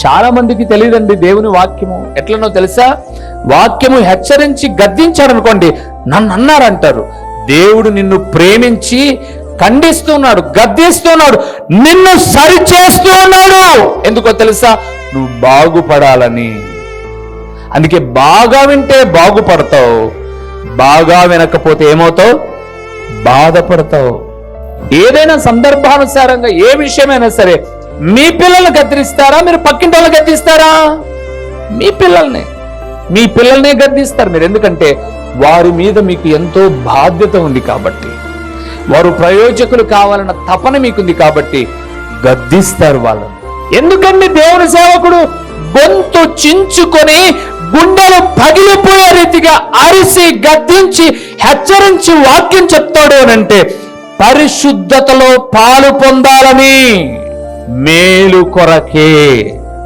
చాలా మందికి తెలియదండి దేవుని వాక్యము ఎట్లనో తెలుసా? వాక్యము హెచ్చరించి గద్దించాడు అనుకోండి, నన్ను అన్నారంటారు. దేవుడు నిన్ను ప్రేమించి ఖండిస్తున్నాడు, గద్దిస్తున్నాడు, నిన్ను సరిచేస్తూ ఉన్నాడు. ఎందుకో తెలుసా? నువ్వు బాగుపడాలని. అందుకే బాగా వింటే బాగుపడతావు, బాగా వినకపోతే ఏమవుతావు? బాధపడతావు. ఏదైనా సందర్భానుసారంగా ఏ విషయమైనా సరే మీ పిల్లల్ని గద్దిస్తారా? మీరు పక్కింటి వాళ్ళని గద్దిస్తారా? మీ పిల్లల్నే గద్దిస్తారు మీరు. ఎందుకంటే వారి మీద మీకు ఎంతో బాధ్యత ఉంది కాబట్టి, వారు ప్రయోజకులు కావాలన్న తపన మీకుంది కాబట్టి గద్దిస్తారు వాళ్ళని. ఎందుకంటే దేవుని సేవకుడు గొంతు చించుకొని గుండెలు పగిలిపోయే రీతిగా అరిసి గద్దించి హెచ్చరించి వాక్యం చెప్తాడు అనంటే పరిశుద్ధతలో పాలు పొందాలని, మేలు కొరకే.